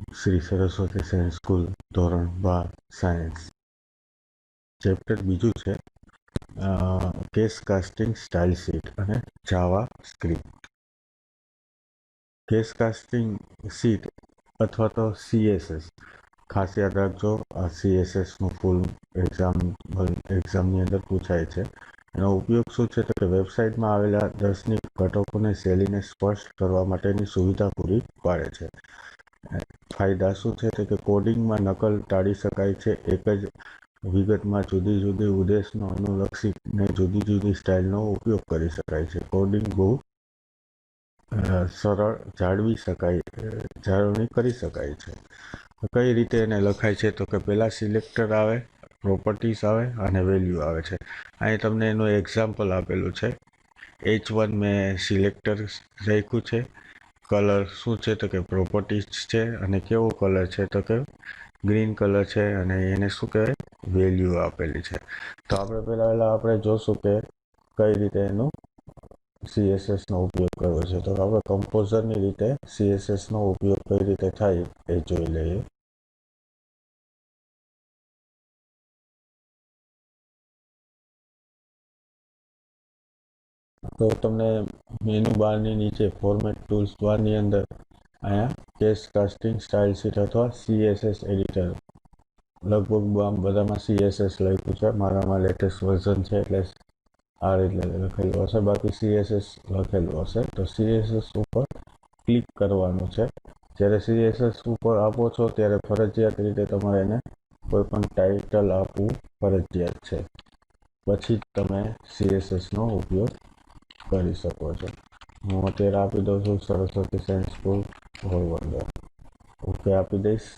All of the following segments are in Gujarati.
શ્રી સરસ્વતી સાયન્સ સ્કૂલ ધોરણ 12 સાયન્સ. ચેપ્ટર બીજું છે કેસ કાસ્ટિંગ સ્ટાઇલ શીટ અને જાવા સ્ક્રિપ્ટ. કેસ કાસ્ટિંગ શીટ અથવા તો સીએસએસ, ખાસ યાદ રાખજો આ સીએસએસનું ફૂલ એક્ઝામની અંદર પૂછાય છે. એનો ઉપયોગ શું છે તો કે વેબસાઇટમાં આવેલા દર્શનિક ઘટકોને શૈલીને સ્પષ્ટ કરવા માટેની સુવિધા પૂરી પાડે છે. ફાયદા શું છે તો કે કોડિંગમાં નકલ ટાળી શકાય છે. એક જ વિગતમાં જુદી જુદી ઉદ્દેશનો અનુલક્ષીને જુદી જુદી સ્ટાઇલનો ઉપયોગ કરી શકાય છે. કોડિંગ બહુ સરળ જાળવણી કરી શકાય છે. કઈ રીતે એને લખાય છે તો કે પહેલાં સિલેક્ટર આવે, પ્રોપર્ટીઝ આવે અને વેલ્યુ આવે છે. અહીં તમને એનું એક્ઝામ્પલ આપેલું છે. H1 મેં સિલેક્ટર રાખ્યું છે. કલર શું છે તો કે પ્રોપર્ટીઝ છે અને કેવો કલર છે તો કે ગ્રીન કલર છે અને એને શું કહેવાય વેલ્યુ આપેલી છે. તો આપણે પહેલા જોશું કે કઈ રીતે એનું સીએસએસનો ઉપયોગ કરવો છે. તો આપણે કમ્પોઝરની રીતે સીએસએસનો ઉપયોગ કઈ રીતે થાય એ જોઈ લઈએ. તો તમને મેનુ બારની નીચે ફોર્મેટ ટૂલ્સ બારની અંદર અહીંયા કેસ કાસ્ટિંગ સ્ટાઇલ શીટ અથવા સીએસએસ એડિટર, લગભગ બધામાં સીએસએસ લખ્યું છે. મારામાં લેટેસ્ટ વર્ઝન છે એટલે આ રીતે લખેલું હશે, બાકી સીએસએસ લખેલું હશે. તો સીએસએસ ઉપર ક્લિક કરવાનું છે. જ્યારે સીએસએસ ઉપર આપો છો ત્યારે ફરજિયાત રીતે તમારે એને કોઈ પણ ટાઇટલ આપવું ફરજિયાત છે. પછી તમે સીએસએસનો ઉપયોગ કરી શકો છો. હું અત્યારે આપી દઉં છું Saraswati science school Porbandar. Okay આપી દઈશ.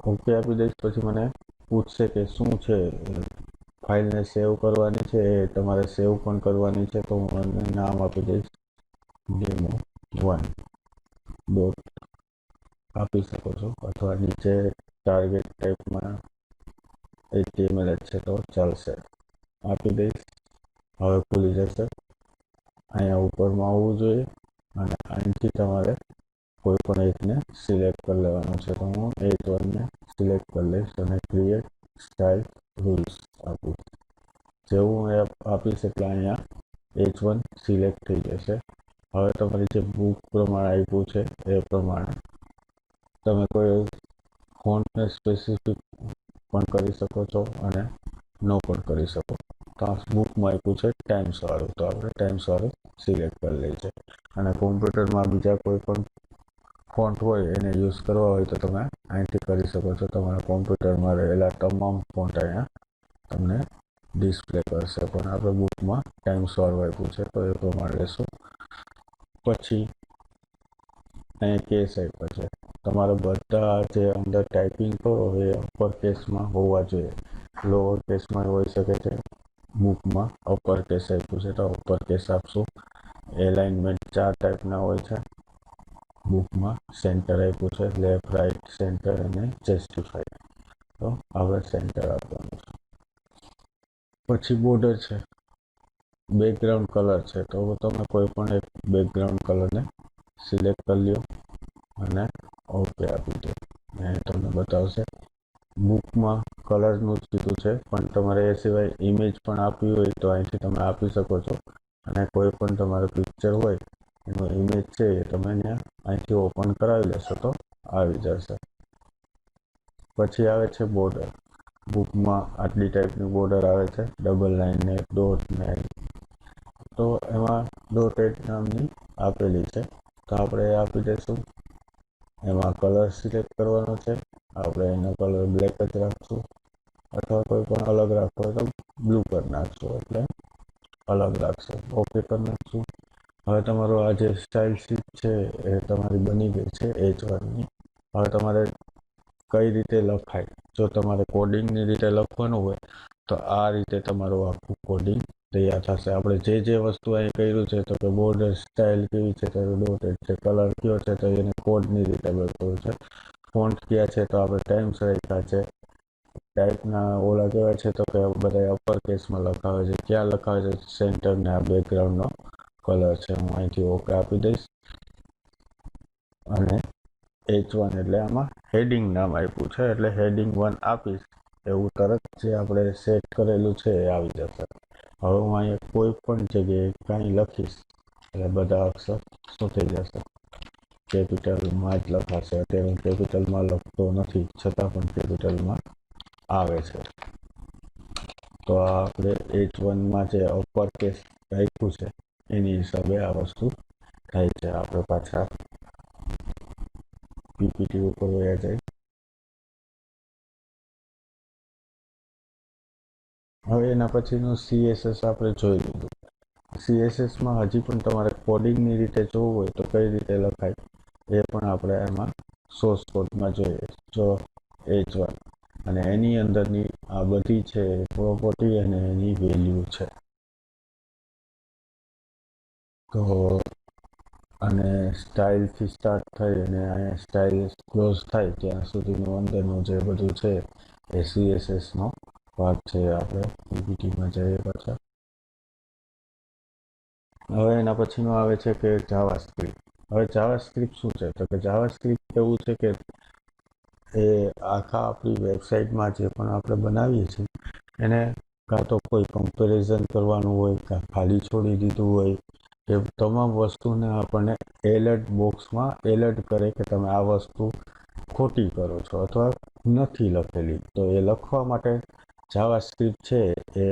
ઓકે આપી દઈશ પછી મને પૂછશે કે શું છે, ફાઇલને સેવ કરવાની છે, તમારે સેવ પણ કરવાની છે. તો હું નામ આપી દઈશ demo1 ડોટ આપી શકો છો, અથવા નીચે ટાર્ગેટ ટાઈપમાં HTML છે તો ચાલશે. આપી દઈશ. હવે ખુલી જશે. અહીંયા ઉપરમાં આવવું જોઈએ અને અહીંથી તમારે કોઈ પણ એકને સિલેક્ટ કરી લેવાનું છે. તો હું H1ને સિલેક્ટ કરી લઈશ અને ક્રિએટ સ્ટાઇલ રૂલ્સ આપીશ. જેવું હું આપીશ એટલે અહીંયા H1 સિલેક્ટ થઈ જશે. હવે તમારી જે બુક પ્રમાણે આપ્યું છે એ પ્રમાણે તમે કોઈ ફોન્ટને સ્પેસિફિક પણ કરી શકો છો અને નો પણ કરી શકો. તો આ બુકમાં આપ્યું છે ટાઈમ્સવાળું, તો આપણે ટાઈમ્સવાળું સિલેક્ટ કરી લઈએ છીએ. અને કોમ્પ્યુટરમાં બીજા કોઈ પણ ફોન્ટ હોય એને યુઝ કરવા હોય તો તમે અહીંથી કરી શકો છો. તમારા કોમ્પ્યુટરમાં રહેલા તમામ ફોન્ટ અહીંયા તમને ડિસ્પ્લે કરશે, પણ આપણે બુકમાં ટાઈમ્સવાળું આપ્યું છે તો એ પ્રમાણે લેશું. પછી અહીંયા કેસ આપ્યો છે. તમારે બધા જે અંદર ટાઈપિંગ કરો એ અપર કેસમાં હોવા જોઈએ. લોઅર કેસમાં હોઈ શકે છે. બુકમાં અપર કેસ આપ્યું છે તો અપર કેસ આપશું. એલાઇનમેન્ટ 4 ટાઈપના હોય છે. બુકમાં સેન્ટર આપ્યું છે, લેફ્ટ, રાઈટ, સેન્ટર અને જસ્ટિફાઈડ. તો આપણે સેન્ટર આપવાનું છે. પછી બોર્ડર છે, બેકગ્રાઉન્ડ કલર છે. તો તમે કોઈ પણ એક બેકગ્રાઉન્ડ કલરને સિલેક્ટ કરી લ્યો અને ઓકે આપી દો. તમને બતાવશે. બુકમાં કલરનું જ કીધું છે, પણ તમારે એ સિવાય ઇમેજ પણ આપવી હોય તો અહીંથી તમે આપી શકો છો. અને કોઈ પણ તમારું પિક્ચર હોય એનો ઇમેજ છે એ તમે અહીંથી ઓપન કરાવી લેશો તો આવી જશે. પછી આવે છે બોર્ડર. બુકમાં આટલી ટાઈપની બોર્ડર આવે છે, ડબલ લાઇન ને ડોટ ને. તો એમાં ડોટેડ નામની આપેલી છે તો આપણે આપી દઈશું. એમાં કલર સિલેક્ટ કરવાનો છે. આપણે એનો કલર બ્લેક જ રાખશું, અથવા કોઈ પણ અલગ રાખવો હોય તો બ્લુ કરી નાખશું, એટલે અલગ રાખશું. ઓકે કરી નાખશું. હવે તમારો આ જે સ્ટાઇલ શીટ છે એ તમારી બની ગઈ છે H1ની. હવે તમારે કઈ રીતે લખાય, જો તમારે કોડિંગની રીતે લખવાનું હોય તો આ રીતે તમારું આખું કોડિંગ તૈયાર થશે. આપણે જે વસ્તુ અહીં કર્યું છે તો કે બોર્ડર સ્ટાઇલ કેવી છે તો ડોટેડ છે, કલર કયો છે તો એને કોડની રીતે બતાવ્યું છે, ફોન્ટ કયા છે તો આપણે ટાઈમ્સ રાખ્યા છે, ટાઈપના ઓલા કહેવાય છે તો કે બધા અપર કેસમાં લખાવે છે, ક્યાં લખાવે છે સેન્ટર ને આ બેકગ્રાઉન્ડનો કલર છે. હું અહીંથી ઓકે આપી દઈશ. અને H1 એટલે આમાં હેડિંગ નામ આપ્યું છે, એટલે હેડિંગ 1 આપીશ એવું તરત જે આપણે સેટ કરેલું છે એ આવી જશે. હવે હું અહીંયા કોઈ પણ જગ્યાએ કાંઈ લખીશ એટલે બધા અક્ષર શું થઈ જશે, કેપિટલમાં જ લખાશે. અત્યારે હું કેપિટલમાં લખતો નથી, છતાં પણ કેપિટલમાં આવે છે. તો આ આપણે H1માં જે અપર કેસ રાખ્યું છે એની હિસાબે આ વસ્તુ થાય છે. આપણે પાછા પીપીટી ઉપર વયા જાય. હવે એના પછીનું CSS આપણે જોઈ લીધું. CSSમાં હજી પણ તમારે કોડિંગની રીતે જોવું હોય તો કઈ રીતે લખાય એ પણ આપણે એમાં સોર્સ કોડમાં જોઈએ. જો H1 અને એની અંદરની આ બધી છે પ્રોપર્ટી અને એની વેલ્યુ છે. તો અને સ્ટાઇલથી સ્ટાર્ટ થઈ અને અહીંયા સ્ટાઇલ ક્લોઝ થાય ત્યાં સુધીનું અંદરનું જે બધું છે એ CSSનો ભાગ છે. આપણે પીપીટીમાં જઈએ પાછા. હવે એના પછીનું આવે છે કે જાવાસ્ક્રિપ્ટ. હવે જાવાસ્ક્રિપ્ટ શું છે, તો કે જાવાસ્ક્રિપ્ટ એવું છે કે એ આખા આપણી વેબસાઇટમાં જે પણ આપણે બનાવીએ છીએ એને કાં તો કોઈ કમ્પેરિઝન કરવાનું હોય, કાં ખાલી છોડી દીધું હોય, એ તમામ વસ્તુને આપણને એલર્ટ બોક્સમાં એલર્ટ કરે કે તમે આ વસ્તુ ખોટી કરો છો અથવા નથી લખેલી. તો એ લખવા માટે જાવાસ્ક્રિપ્ટ છે એ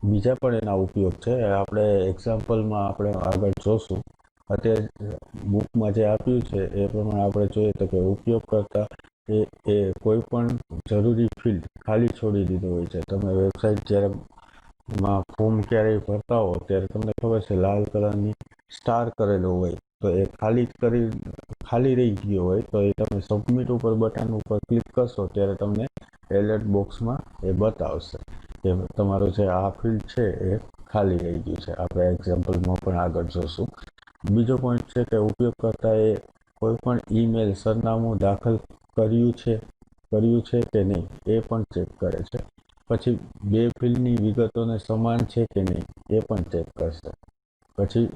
બીજા પણ એના ઉપયોગ છે. આપણે એક્ઝામ્પલમાં આપણે આગળ જોશું. અત્યારે બુકમાં જે આપ્યું છે એ પ્રમાણે આપણે જોઈએ તો કે ઉપયોગ કરતા એ કોઈ પણ જરૂરી ફિલ્ડ ખાલી છોડી દીધું હોય છે. તમે વેબસાઇટ જ્યારે માં ફોર્મ ક્યારેય ભરતા હો ત્યારે તમને ખબર છે લાલ કલરની સ્ટાર કરેલો હોય, તો એ ખાલી રહી ગયો હોય તો એ તમે સબમિટ ઉપર બટન ઉપર ક્લિક કરશો ત્યારે તમને એલર્ટ બોક્સમાં એ બતાવશે કે તમારું જે આ ફિલ્ડ છે એ ખાલી રહી ગયું છે. આપણે એક્ઝામ્પલમાં પણ આગળ જોશું. બીજો પોઈન્ટ છે કે ઉપયોગકર્તા એ કોઈ પણ ઈમેલ સરનામું દાખલ કર્યું છે કે નહીં એ પણ ચેક કરે છે. પછી બે ફિલ્ડની વિગતોને સમાન છે કે નહીં એ પણ ચેક કરશે. પછી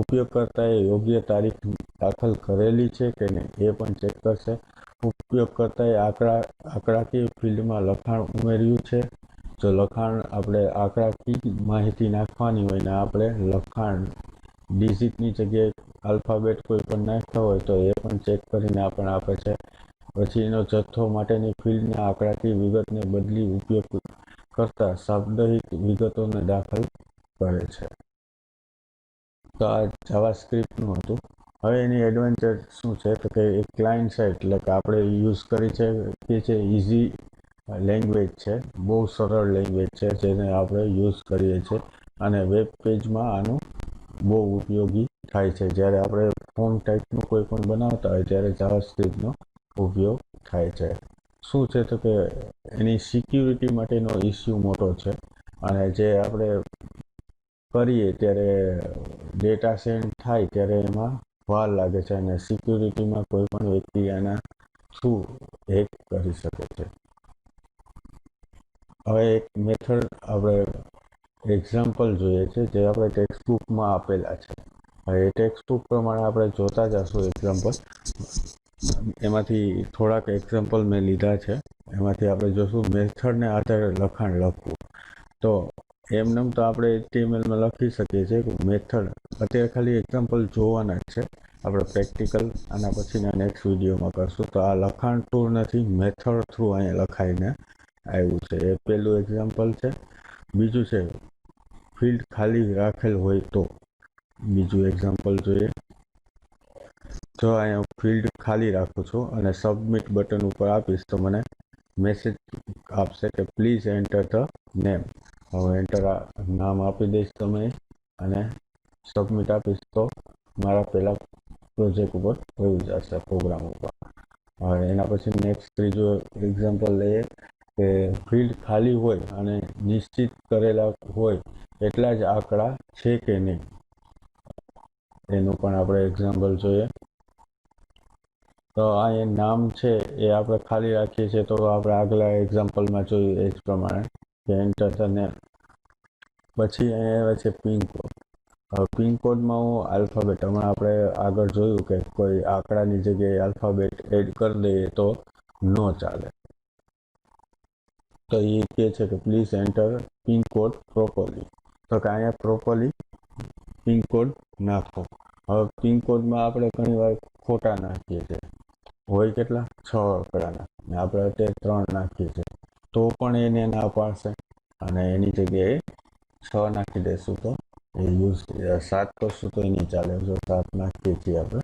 ઉપયોગકર્તાએ યોગ્ય તારીખ દાખલ કરેલી છે કે નહીં એ પણ ચેક કરશે. ઉપયોગકર્તાએ આંકડાકીય ફિલ્ડમાં લખાણ ઉમેર્યું છે. જો લખાણ આપણે આંકડાકીય માહિતી નાખવાની હોય ને આપણે લખાણ ડિજિટની જગ્યાએ આલ્ફાબેટ કોઈ પણ નાખ્યા હોય તો એ પણ ચેક કરીને આપણને આપે છે. પછી એનો જથ્થો માટેની ફિલ્ડના આંકડાકીય વિગતને બદલી ઉપયોગ કરતા સાપ્તાહિક વિગતોને દાખલ કરે છે. તો આ જાવાસ્ક્રિપ્ટનું હતું. હવે એની એડવાન્ટેજ શું છે તો કે એક ક્લાયન્ટ સાઇડ એટલે કે આપણે યુઝ કરી છે કે છે ઇઝી લેંગ્વેજ છે, બહુ સરળ લેંગ્વેજ છે જેને આપણે યુઝ કરીએ છીએ અને વેબ પેજમાં આનું બહુ ઉપયોગી થાય છે. જ્યારે આપણે ફોર્મ ટાઈપનું કોઈ પણ બનાવતા હોય ત્યારે જાવાસ્ક્રિપ્ટનો ઉપયોગ થાય છે. શું છે તો કે એની સિક્યુરિટી માટેનો ઇસ્યુ મોટો છે અને જે આપણે કરીએ ત્યારે ડેટા સેન્ડ થાય ત્યારે એમાં વાર લાગે છે અને સિક્યુરિટીમાં કોઈ પણ વ્યક્તિ આના થ્રુ હેક કરી શકે છે. હવે એક મેથડ આપણે એક્ઝામ્પલ જોઈએ છે જે આપણે ટેક્સ્ટ બુકમાં આપેલા છે. હવે એ ટેક્સ્ટ બુક પ્રમાણે આપણે જોતા જશું એક્ઝામ્પલ. એમાંથી થોડાક એક્ઝામ્પલ મેં લીધા છે. એમાંથી આપણે જોશું મેથડને આધારે લખાણ લખવું. તો એમને તો આપણે HTMLમાં લખી શકીએ છીએ કે મેથડ અત્યારે ખાલી એક્ઝામ્પલ જોવાના જ છે. આપણે પ્રેક્ટિકલ આના પછીના નેક્સ્ટ વિડીયોમાં કરશું. તો આ લખાણ ટૂર નથી, મેથડ થ્રુ અહીંયા લખાઈને આવ્યું છે. એ પહેલું એક્ઝામ્પલ છે. બીજું છે ફિલ્ડ ખાલી રાખેલ હોય તો. બીજું એક્ઝામ્પલ જોઈએ. જો અહીંયા ફિલ્ડ ખાલી રાખું છું અને સબમિટ બટન ઉપર આપીશ તો મને મેસેજ આપશે કે પ્લીઝ એન્ટર ધ નેમ. હવે એન્ટર નામ આપી દઈશ તમે અને સબમિટ આપીશ તો મારા પહેલા પ્રોજેક્ટ ઉપર વયું જશે, પ્રોગ્રામ ઉપર. હવે એના પછી નેક્સ્ટ ત્રીજું એક્ઝામ્પલ લઈએ કે ફિલ્ડ ખાલી હોય અને નિશ્ચિત કરેલા હોય એટલા જ આંકડા છે કે નહીં એનું પણ આપણે એક્ઝામ્પલ જોઈએ. તો આ એ નામ છે એ આપણે ખાલી રાખીએ છીએ તો આપણે આગલા એક્ઝામ્પલમાં જોયું એ જ પ્રમાણે કે એન્ટર ધ નેમ. પછી અહીંયા આવે છે પિન કોડ. પિનકોડમાં હું આલ્ફાબેટ, હમણાં આપણે આગળ જોયું કે કોઈ આંકડાની જગ્યાએ આલ્ફાબેટ એડ કરી દઈએ તો ન ચાલે. તો એ કહે છે કે પ્લીઝ એન્ટર પિનકોડ પ્રોપરલી. તો કે અહીંયા પ્રોપરલી પિનકોડ નાખો. હવે પિનકોડમાં આપણે ઘણીવાર ખોટા નાખીએ છીએ, હોય કેટલા 6 આંકડાના, ને આપણે અત્યારે 3 નાખીએ છીએ, તો પણ એને ના પાડશે. અને એની જગ્યાએ 6 નાખી દઈશું તો એ યુઝ 7 કરશું તો એની ચાલે. જો 7 નાખીએ છીએ આપણે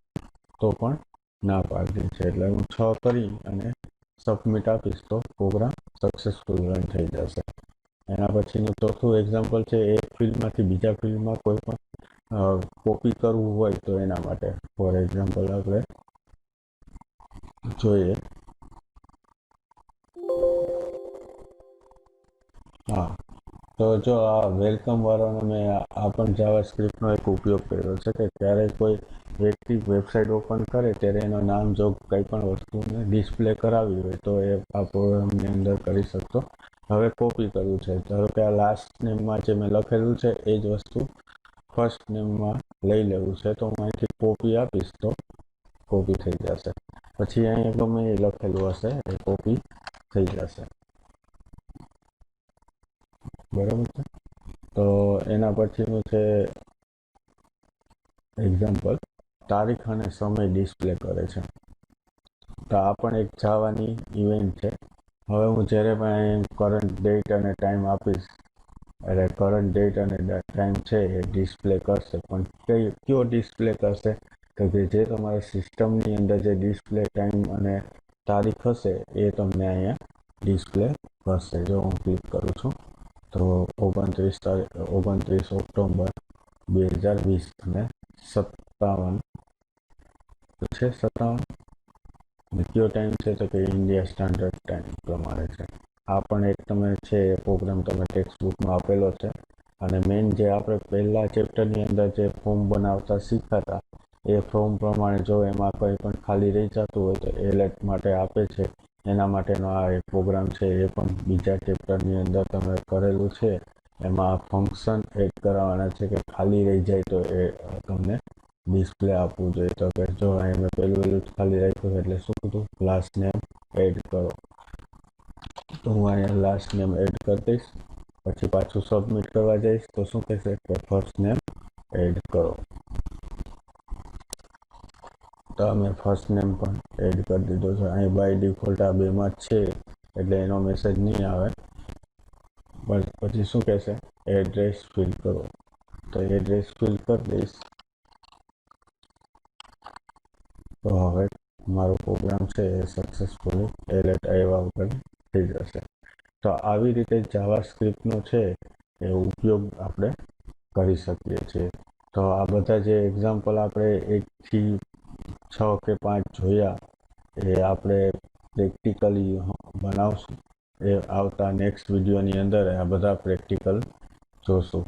તો પણ ના પાડતી છે. એટલે હું 6 કરી અને સબમિટ આપીશ તો પ્રોગ્રામ સક્સેસફુલ રન થઈ જશે. એના પછીનું ચોથું એક્ઝામ્પલ છે, એક ફિલ્ડમાંથી બીજા ફિલ્ડમાં કોઈ પણ કોપી કરવું હોય તો એના માટે. ફોર એક્ઝામ્પલ આપણે જોઈએ, હા, તો જો આ વેલકમ વાળાનો મેં આ પણ જાવાસ્ક્રિપ્ટનો એક ઉપયોગ કર્યો છે કે ક્યારેય કોઈ વ્યક્તિ વેબસાઇટ ઓપન કરે ત્યારે એનું નામ જો કંઈ પણ વસ્તુને ડિસ્પ્લે કરાવી હોય તો એ આ પ્રોગ્રામની અંદર કરી શકતો. હવે કોપી કરવું છે, ધારો કે આ લાસ્ટ નેમમાં જે મેં લખેલું છે એ જ વસ્તુ ફર્સ્ટ નેમમાં લઈ લેવું છે, તો હું અહીંથી કોપી આપીશ તો કોપી થઈ જશે. પછી અહીંયા ગમે એ લખેલું હશે એ કોપી થઈ જશે. બરાબર છે. તો એના પછીનું છે એક્ઝામ્પલ, તારીખ અને સમય ડિસ્પ્લે કરે છે. તો આ પણ એક જાવાની ઇવેન્ટ છે. હવે હું જ્યારે પણ કરંટ ડેટ અને ટાઈમ આપીશ એટલે કરંટ ડેટ અને ટાઈમ છે એ ડિસ્પ્લે કરશે. પણ કયો ડિસ્પ્લે કરશે? તો કે જે તમારા સિસ્ટમની અંદર જે ડિસ્પ્લે ટાઈમ અને તારીખ હશે એ તમને અહીંયા ડિસ્પ્લે કરશે. જો હું ક્લિક કરું છું તો 29 ઓક્ટોબર 2020 અને 57 છે. 57 કયો ટાઈમ છે તો કે ઇન્ડિયા સ્ટાન્ડર્ડ ટાઈમ પ્રમાણે છે. આ પણ એક તમે છે પ્રોગ્રામ તમે ટેક્સ્ટ બુકમાં આપેલો છે. અને મેઇન જે આપણે પહેલા ચેપ્ટરની અંદર જે ફોર્મ બનાવતા શીખાતા એ ફોર્મ પ્રમાણે જો એમાં કંઈ પણ ખાલી રહી જતું હોય તો એલર્ટ માટે આપે છે. એના માટેનો આ એક પ્રોગ્રામ છે, એ પણ બીજા ચેપ્ટરની અંદર તમે કરેલું છે. એમાં ફંક્શન એડ કરાવવાના છે કે ખાલી રહી જાય તો એ તમને ડિસ્પ્લે આપવું જોઈએ. તો કે જો અહીં મેં પહેલું ખાલી રાખ્યું એટલે શું કીધું, લાસ્ટ નેમ એડ કરો. તો હું અહીંયા લાસ્ટ નેમ એડ કરી દઈશ. પછી પાછું સબમિટ કરવા જઈશ તો શું કહેશે કે ફર્સ્ટ નેમ એડ કરો. તો અમે ફર્સ્ટ નેમ પણ એડ કરી દીધો છે. અહીં બાય ડિફોલ્ટ આ બેમાં જ છે એટલે એનો મેસેજ નહીં આવે. બસ પછી શું કહેશે, એડ્રેસ ફિલ કરો. તો એડ્રેસ ફિલ કરી દઈશ. તો હવે મારો પ્રોગ્રામ છે એ સક્સેસફુલી એલર્ટ આવ્યા વગર થઈ જશે. તો આવી રીતે જાવાસ્ક્રિપ્ટનો છે એ ઉપયોગ આપણે કરી શકીએ છીએ. તો આ બધા જે એક્ઝામ્પલ આપણે 1 થી 6 કે 5 જોયા એ આપણે પ્રેક્ટિકલી બનાવશું. એ આવતા નેક્સ્ટ વિડીયોની અંદર આ બધા પ્રેક્ટિકલ જોશું.